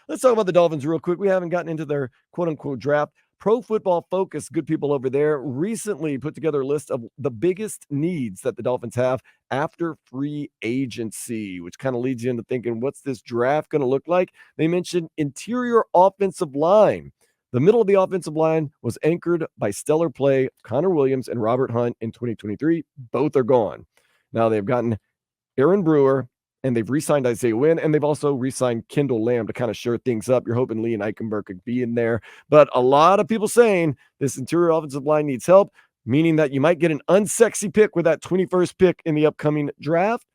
Let's talk about the Dolphins real quick. We haven't gotten into their quote unquote draft. Pro Football Focus, good people over there, recently put together a list of the biggest needs that the Dolphins have after free agency, which kind of leads you into thinking, what's this draft going to look like? They mentioned interior offensive line. The middle of the offensive line was anchored by stellar play of Connor Williams and Robert Hunt in 2023. Both are gone. Now they've gotten Aaron Brewer, and they've re-signed Isaiah Wynn, and they've also re-signed Kendall Lamb to kind of shore things up. You're hoping Lee and Eichenberg could be in there. But a lot of people saying this interior offensive line needs help, meaning that you might get an unsexy pick with that 21st pick in the upcoming draft.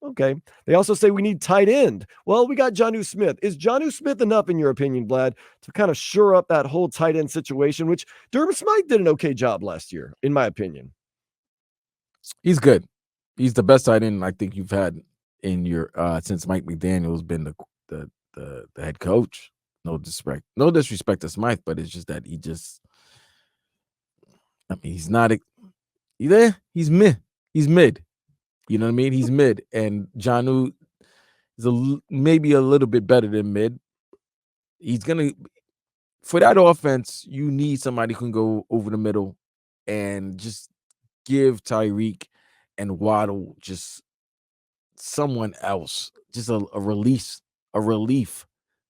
Okay. They also say we need tight end. Well, we got Jonnu Smith. Is Jonnu Smith enough, in your opinion, Vlad, to kind of shore up that whole tight end situation, which Durham Smythe did an okay job last year, in my opinion? He's good. He's the best tight end I think you've had in your since Mike McDaniel's been the head coach. No disrespect to Smythe, but it's just that he's not he's mid. You know what I mean? He's mid, and Jonnu is maybe a little bit better than mid. He's gonna for that offense, you need somebody who can go over the middle and just give Tyreek and Waddle just someone else, just a relief,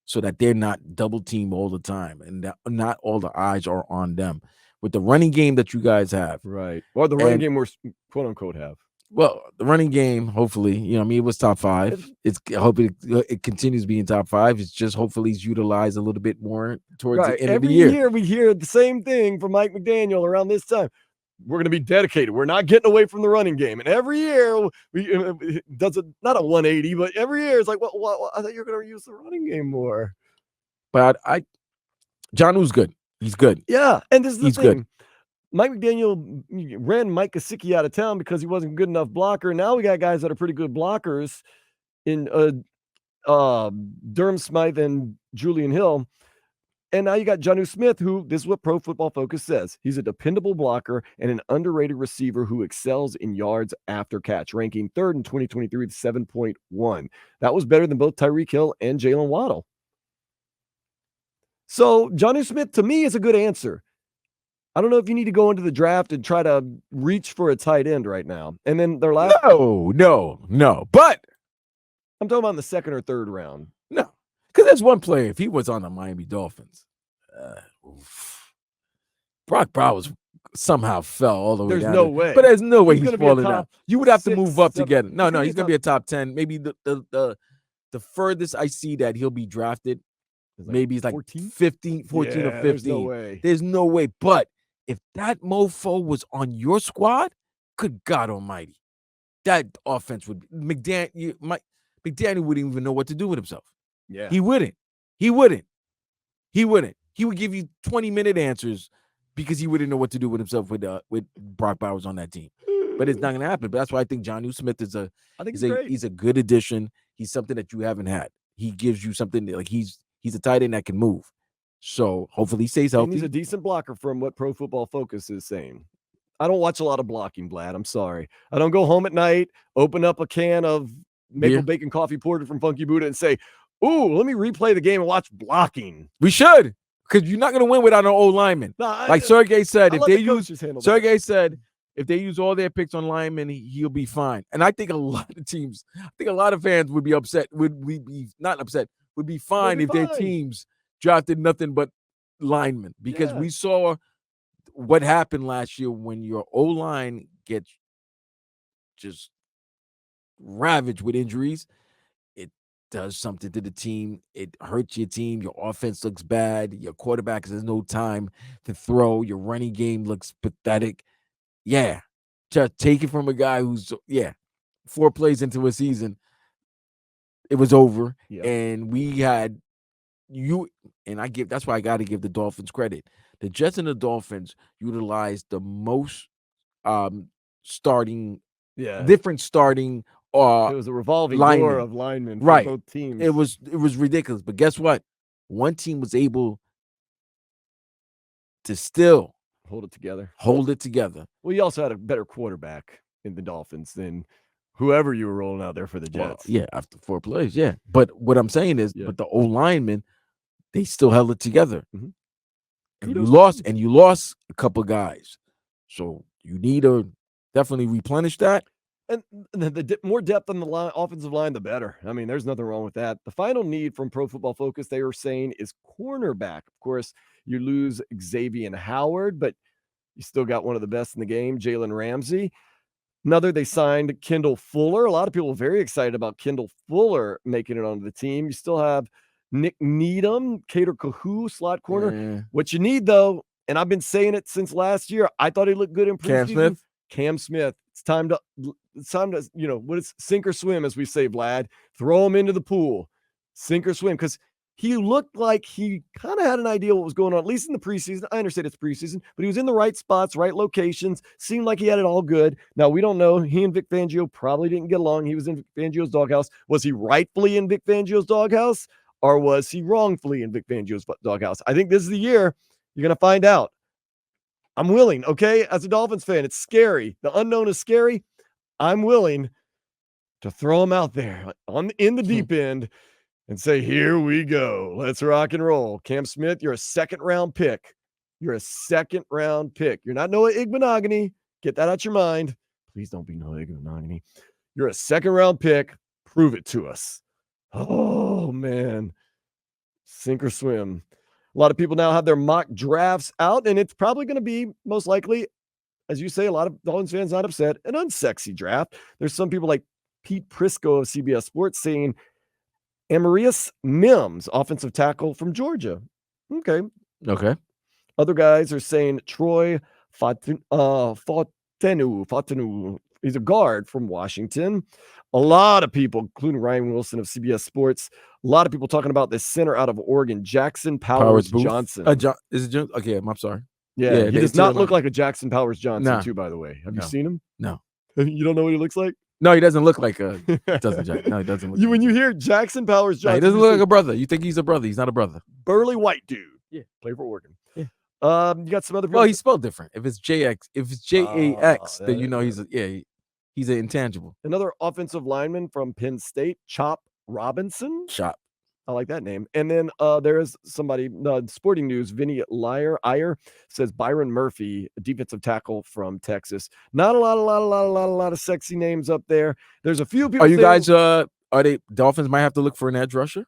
so that they're not double teamed all the time and that not all the eyes are on them. With the running game that you guys have, right? Or the running game we're quote unquote have. Well, the running game, hopefully, it was top 5. I hope it continues being top 5. It's just hopefully it's utilized a little bit more towards the end of the year. Every year we hear the same thing from Mike McDaniel around this time. We're going to be dedicated. We're not getting away from the running game. And every year we does it, not a 180, but every year it's like, well, I thought you were going to use the running game more. But Jonnu's good. He's good. Yeah, and this is the thing. Good. Mike McDaniel ran Mike Gesicki out of town because he wasn't a good enough blocker. Now we got guys that are pretty good blockers in Durham Smythe and Julian Hill. And now you got Jonnu Smith, who, this is what Pro Football Focus says. He's a dependable blocker and an underrated receiver who excels in yards after catch, ranking 3rd in 2023 with 7.1. That was better than both Tyreek Hill and Jalen Waddle. So Jonnu Smith, to me, is a good answer. I don't know if you need to go into the draft and try to reach for a tight end right now. And then their last... No. But I'm talking about in the 2nd or 3rd round. No. Because there's one player, if he was on the Miami Dolphins, Brock Bowers somehow fell all the way down. There's no way. But there's no way he's falling down. You would have to move up to get him. No, he's going to be a top 10. Maybe the furthest I see that he'll be drafted, maybe he's like 14 or 15. There's no way. There's no way. But if that mofo was on your squad, good God almighty, that offense would be McDaniel wouldn't even know what to do with himself. Yeah. He wouldn't. He would give you 20-minute answers because he wouldn't know what to do with himself with Brock Bowers on that team. But it's not going to happen. But that's why I think Jonnu Smith he's a good addition. He's something that you haven't had. He gives you something like he's a tight end that can move. So hopefully he stays healthy. And he's a decent blocker from what Pro Football Focus is saying. I don't watch a lot of blocking, Vlad. I'm sorry. I don't go home at night, open up a can of maple bacon coffee porter from Funky Buddha and say, ooh, let me replay the game and watch blocking. We should, because you're not going to win without an old lineman. Like Sergey said, if they use all their picks on linemen, he'll be fine. And I think a lot of fans would be upset. Would be fine if their teams drafted nothing but linemen, because we saw what happened last year when your O-line gets just ravaged with injuries. It does something to the team. It hurts your team. Your offense looks bad. Your quarterback has no time to throw. Your running game looks pathetic. Yeah. Just take it from a guy who's 4 plays into a season, it was over. Yeah. And we had that's why I got to give the Dolphins credit. The Jets and the Dolphins utilized the most different starting. It was a revolving door of linemen for both teams. It was ridiculous. But guess what? One team was able to still hold it together. Well, you also had a better quarterback in the Dolphins than whoever you were rolling out there for the Well, Jets. yeah, after 4 plays, yeah. But what I'm saying is, Yeah. but the O linemen, they still held it together. Mhm. And Kudos to you lost a couple guys. So you need to definitely replenish that. And the more depth on the line, offensive line, the better. I mean, there's nothing wrong with that. The final need from Pro Football Focus, they were saying, is cornerback. Of course, you lose Xavier Howard, but you still got one of the best in the game, Jalen Ramsey. They signed Kendall Fuller. A lot of people are very excited about Kendall Fuller making it onto the team. You still have Nick Needham, Cater Kahoo, slot corner. Yeah. What you need, though, and I've been saying it since last year, I thought he looked good in preseason. Cam Smith. It's time to, what is sink or swim, as we say, Vlad. Throw him into the pool. Sink or swim. Because he looked like he kind of had an idea what was going on, at least in the preseason. I understand it's preseason, but he was in the right spots, right locations. Seemed like he had it all good. Now, we don't know. He and Vic Fangio probably didn't get along. He was in Vic Fangio's doghouse. Was he rightfully in Vic Fangio's doghouse, or was he wrongfully in Vic Fangio's doghouse? I think this is the year you're going to find out. I'm willing, okay? As a Dolphins fan, it's scary. The unknown is scary. I'm willing to throw him out there in the deep end and say, here we go. Let's rock and roll. Cam Smith, you're a second-round pick. You're a second-round pick. You're not Noah Igbenogany. Get that out your mind. Please don't be Noah Igbenogany. You're a second-round pick. Prove it to us. Oh, man. Sink or swim. A lot of people now have their mock drafts out, and it's probably going to be, most likely, as you say, a lot of Dolphins fans not upset, an unsexy draft. There's some people like Pete Prisco of CBS Sports saying Amarius Mims, offensive tackle from Georgia. Okay. Other guys are saying Troy Fautanu. He's a guard from Washington. A lot of people, including Ryan Wilson of CBS Sports, a lot of people talking about this center out of Oregon, Jackson Powers Johnson. Is it Johnson? Okay, I'm sorry. Yeah, he does not look like a Jackson Powers Johnson, too, by the way. Have you seen him? No. You don't know what he looks like? No, he doesn't look like a. No, he doesn't look. When you hear Jackson Powers Johnson, he doesn't look like a brother. You think he's a brother? He's not a brother. Burly white dude. Yeah, play for Oregon. Yeah. You got some other. Well, he's spelled different. If it's JX, if it's JAX, then you know he's he's an intangible. Another offensive lineman from Penn State, Chop Robinson. Chop. I like that name. And then there is somebody, Sporting News, Vinny Iyer says Byron Murphy, a defensive tackle from Texas. Not a lot of sexy names up there. There's a few people. Are you guys, are they Dolphins might have to look for an edge rusher?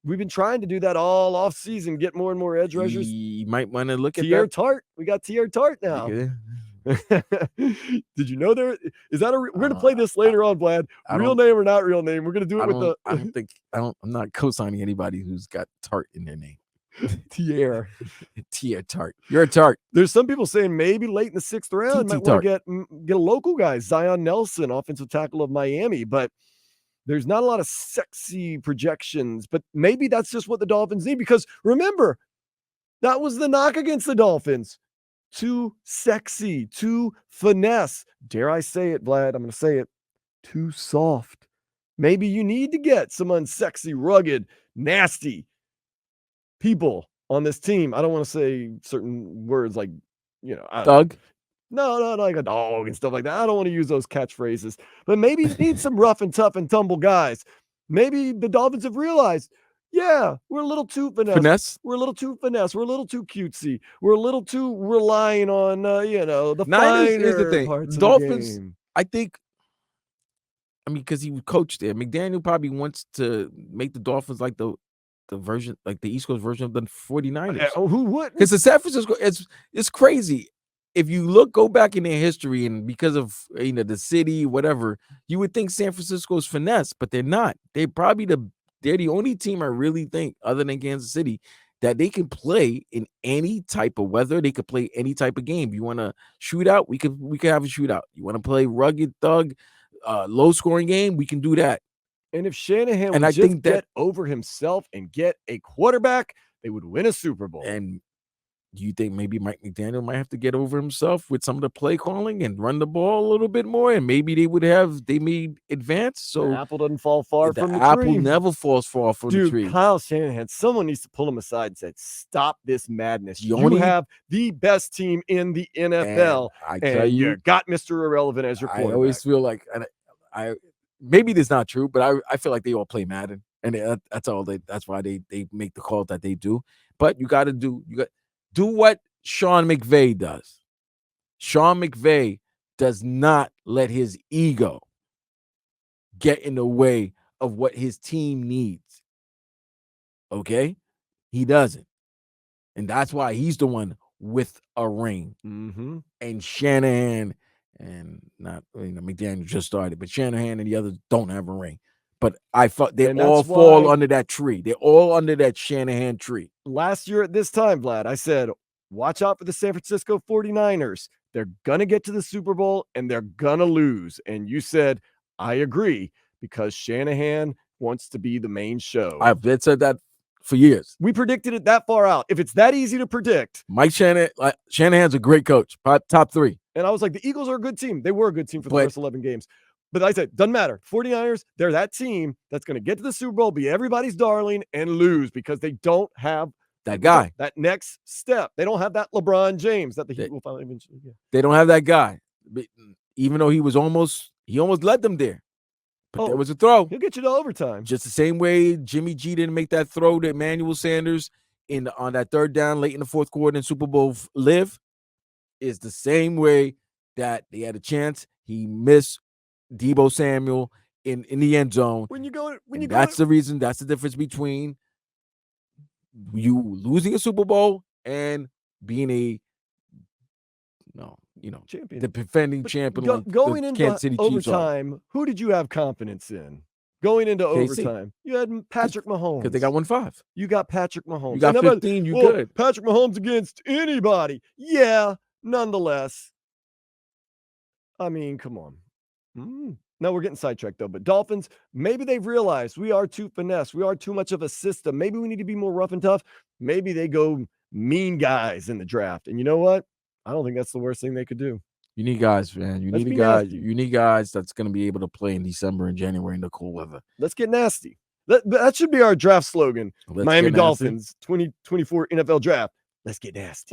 We've been trying to do that all off season, get more and more edge rushers. You might want to look at Tier Tart. We got Tier Tart now. Yeah. Did you know there is that we're gonna play this later on, Vlad? Real name or not real name? We're gonna do it I'm not co-signing anybody who's got Tart in their name. Tier Tart. You're a Tart. There's some people saying maybe late in the 6th round might want to get a local guy, Zion Nelson, offensive tackle of Miami, but there's not a lot of sexy projections. But maybe that's just what the Dolphins need, because remember, that was the knock against the Dolphins. Too sexy, too finesse. Dare I say it, Vlad? I'm going to say it. Too soft. Maybe you need to get some unsexy, rugged, nasty people on this team. I don't want to say certain words like, Doug. No, like a dog and stuff like that. I don't want to use those catchphrases. But maybe you need some rough and tough and tumble guys. Maybe the Dolphins have realized, yeah, we're a little too finesse. We're a little too finesse. We're a little too cutesy. We're a little too relying on, the finer parts Dolphins, of the game. I think, because he coached there. McDaniel probably wants to make the Dolphins like the version, like the East Coast version of the 49ers. Who would? Because the San Francisco, it's crazy. If you go back in their history, and because of the city, whatever, you would think San Francisco's finesse, but they're not. They're probably they're the only team I really think, other than Kansas City, that they can play in any type of weather. They could play any type of game. You want to shoot out? We could have a shootout. You want to play rugged thug, low scoring game? We can do that. And if Shanahan would just get over himself and get a quarterback, they would win a Super Bowl. And do you think maybe Mike McDaniel might have to get over himself with some of the play calling and run the ball a little bit more? And maybe they may advance. So the apple doesn't fall far from the tree. The apple never falls far from the tree. Kyle Shanahan, someone needs to pull him aside and say, stop this madness. You have the best team in the NFL. And I tell you, got Mr. Irrelevant as your quarterback. I always feel like, maybe this is not true, but I feel like they all play Madden, and that's why they make the call that they do. But you got to do what Sean McVay does. Sean McVay does not let his ego get in the way of what his team needs. Okay? He doesn't. And that's why he's the one with a ring. Mm-hmm. And Shanahan and not McDaniel just started, but Shanahan and the others don't have a ring. But I thought they all fall under that tree. They're all under that Shanahan tree. Last year at this time, Vlad, I said, watch out for the San Francisco 49ers. They're going to get to the Super Bowl and they're going to lose. And you said, I agree, because Shanahan wants to be the main show. I've said that for years. We predicted it that far out. If it's that easy to predict. Mike Shanahan's a great coach, top 3. And I was like, the Eagles are a good team. They were a good team for the first 11 games. But I said, doesn't matter. 49ers, they're that team that's going to get to the Super Bowl, be everybody's darling, and lose because they don't have that guy. That next step. They don't have that LeBron James that the Heat will finally eventually get. They don't have that guy. Even though he almost led them there. But there was a throw. He'll get you to overtime. Just the same way Jimmy G didn't make that throw to Emmanuel Sanders on that third down late in the fourth quarter in Super Bowl live, is the same way that they had a chance. He missed Deebo Samuel in the end zone. That's the difference between you losing a Super Bowl and being champion, the defending champion. Going into overtime, who did you have confidence in? Going into overtime, you had Patrick Mahomes. Because they got 1-5. You got Patrick Mahomes. You got 15, good. Patrick Mahomes against anybody. Yeah, nonetheless. I mean, come on. No, we're getting sidetracked, though. But Dolphins, maybe they've realized we are too finesse. We are too much of a system. Maybe we need to be more rough and tough. Maybe they go mean guys in the draft. And you know what? I don't think that's the worst thing they could do. You need guys, man. You need guys that's going to be able to play in December and January in the cool weather. Let's get nasty. That should be our draft slogan. Miami Dolphins 2024 NFL draft. Let's get nasty.